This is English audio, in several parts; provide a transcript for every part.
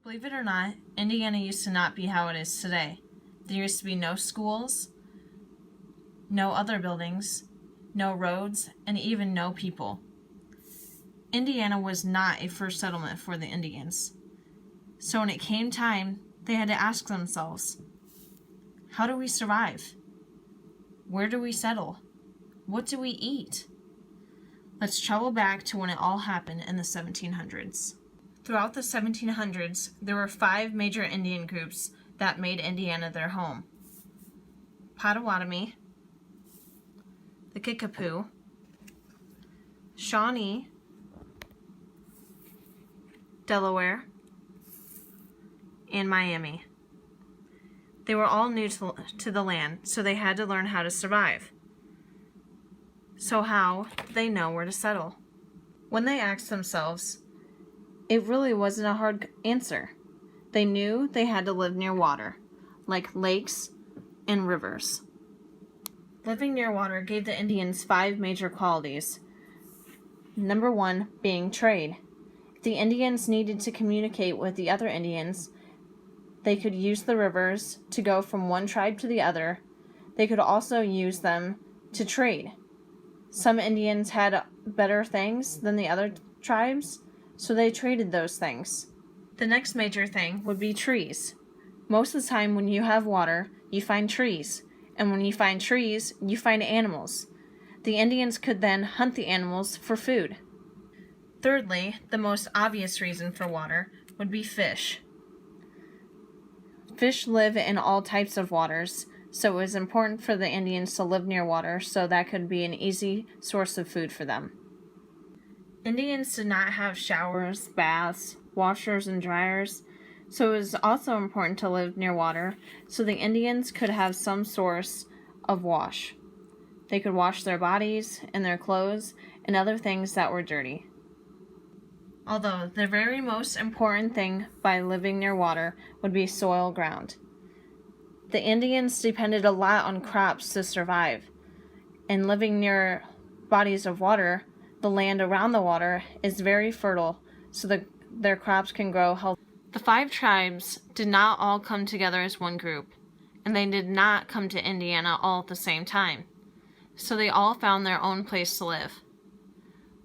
Believe it or not, Indiana used to not be how it is today. There used to be no schools, no other buildings, no roads, and even no people. Indiana was not a first settlement for the Indians. So when it came time, they had to ask themselves, how do we survive? Where do we settle? What do we eat? Let's travel back to when it all happened in the 1700s. Throughout the 1700s, there were 5 major Indian groups that made Indiana their home. Potawatomi, the Kickapoo, Shawnee, Delaware, and Miami. They were all new to the land, so they had to learn how to survive. So how did they know where to settle? When they asked themselves, it really wasn't a hard answer. They knew they had to live near water, like lakes and rivers. Living near water gave the Indians 5 major qualities. Number 1 being trade. If the Indians needed to communicate with the other Indians, they could use the rivers to go from one tribe to the other. They could also use them to trade. Some Indians had better things than the other tribes, so they traded those things. The next major thing would be trees. Most of the time when you have water, you find trees. And when you find trees, you find animals. The Indians could then hunt the animals for food. Thirdly, the most obvious reason for water would be fish. Fish live in all types of waters, so it was important for the Indians to live near water so that could be an easy source of food for them. Indians did not have showers, baths, washers, and dryers, so it was also important to live near water so the Indians could have some source of wash. They could wash their bodies and their clothes and other things that were dirty. Although the very most important thing by living near water would be soil ground. The Indians depended a lot on crops to survive, and living near bodies of water, the land around the water is very fertile, so their crops can grow healthy. The 5 tribes did not all come together as one group, and they did not come to Indiana all at the same time, so they all found their own place to live.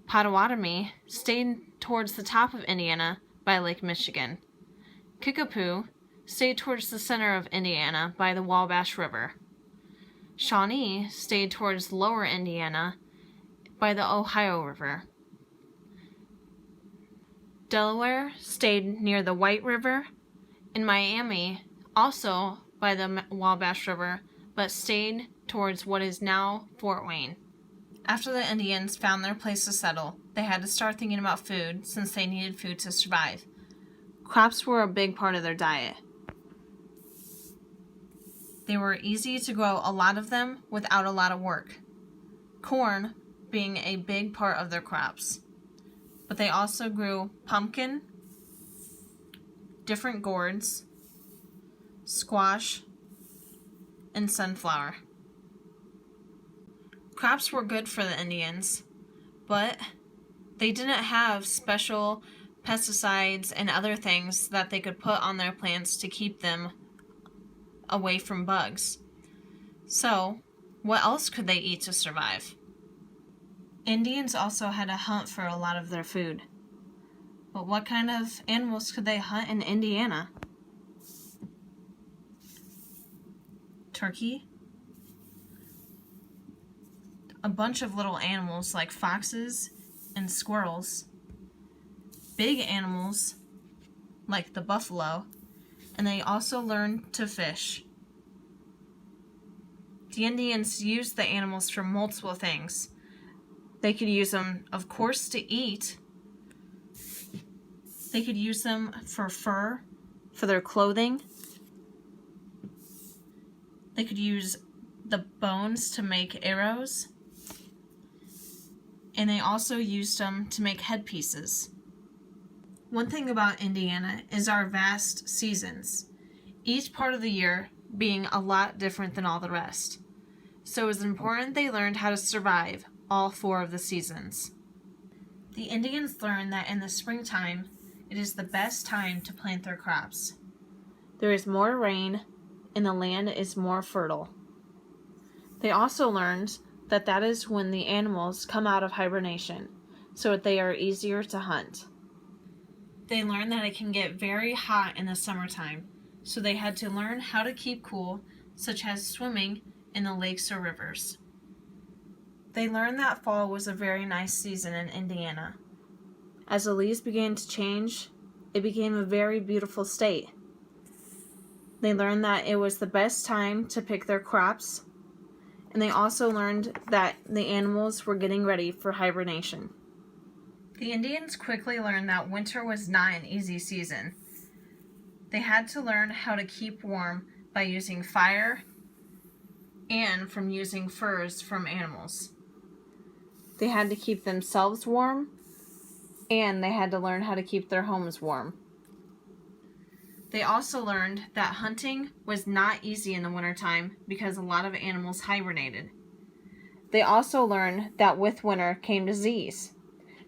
Potawatomi stayed towards the top of Indiana by Lake Michigan. Kickapoo stayed towards the center of Indiana by the Wabash River. Shawnee stayed towards lower Indiana by the Ohio River. Delaware stayed near the White River, and Miami also by the Wabash River, but stayed towards what is now Fort Wayne. After the Indians found their place to settle, they had to start thinking about food since they needed food to survive. Crops were a big part of their diet. They were easy to grow a lot of them without a lot of work. Corn being a big part of their crops. But they also grew pumpkin, different gourds, squash, and sunflower. Crops were good for the Indians, but they didn't have special pesticides and other things that they could put on their plants to keep them away from bugs. So, what else could they eat to survive? Indians also had to hunt for a lot of their food. But what kind of animals could they hunt in Indiana? Turkey, a bunch of little animals like foxes and squirrels, big animals like the buffalo, and they also learned to fish. The Indians used the animals for multiple things. They could use them, of course, to eat. They could use them for fur, for their clothing. They could use the bones to make arrows. And they also used them to make headpieces. One thing about Indiana is our vast seasons, each part of the year being a lot different than all the rest. So it was important they learned how to survive all 4 of the seasons. The Indians learned that in the springtime, it is the best time to plant their crops. There is more rain, and the land is more fertile. They also learned that that is when the animals come out of hibernation, so that they are easier to hunt. They learned that it can get very hot in the summertime, so they had to learn how to keep cool, such as swimming in the lakes or rivers. They learned that fall was a very nice season in Indiana. As the leaves began to change, it became a very beautiful state. They learned that it was the best time to pick their crops, and they also learned that the animals were getting ready for hibernation. The Indians quickly learned that winter was not an easy season. They had to learn how to keep warm by using fire and from using furs from animals. They had to keep themselves warm, and they had to learn how to keep their homes warm. They also learned that hunting was not easy in the wintertime because a lot of animals hibernated. They also learned that with winter came disease.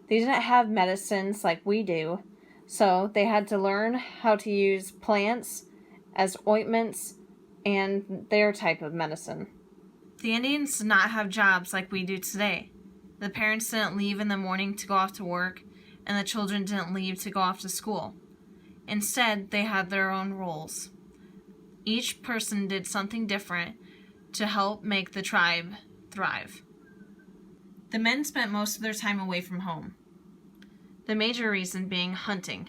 They didn't have medicines like we do, so they had to learn how to use plants as ointments and their type of medicine. The Indians did not have jobs like we do today. The parents didn't leave in the morning to go off to work, and the children didn't leave to go off to school. Instead, they had their own roles. Each person did something different to help make the tribe thrive. The men spent most of their time away from home, the major reason being hunting.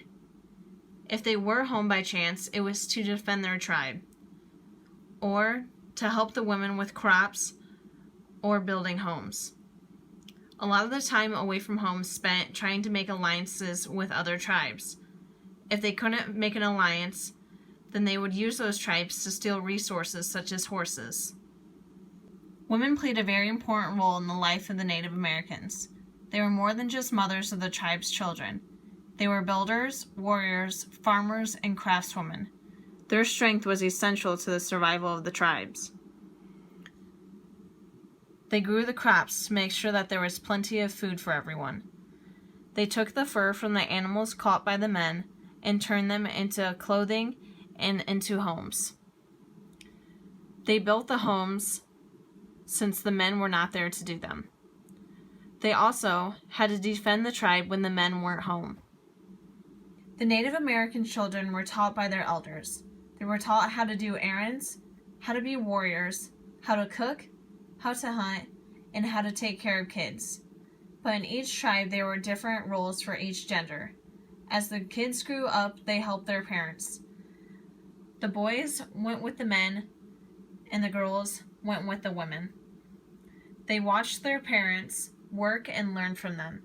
If they were home by chance, it was to defend their tribe, or to help the women with crops or building homes. A lot of the time away from home spent trying to make alliances with other tribes. If they couldn't make an alliance, then they would use those tribes to steal resources such as horses. Women played a very important role in the life of the Native Americans. They were more than just mothers of the tribe's children. They were builders, warriors, farmers, and craftswomen. Their strength was essential to the survival of the tribes. They grew the crops to make sure that there was plenty of food for everyone. They took the fur from the animals caught by the men and turned them into clothing and into homes. They built the homes since the men were not there to do them. They also had to defend the tribe when the men weren't home. The Native American children were taught by their elders. They were taught how to do errands, how to be warriors, how to cook, how to hunt, and how to take care of kids. But in each tribe, there were different roles for each gender. As the kids grew up, they helped their parents. The boys went with the men, and the girls went with the women. They watched their parents work and learned from them.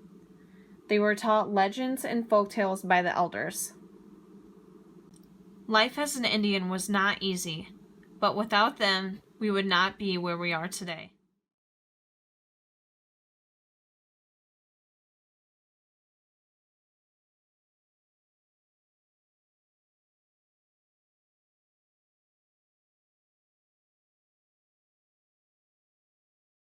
They were taught legends and folktales by the elders. Life as an Indian was not easy, but without them, we would not be where we are today.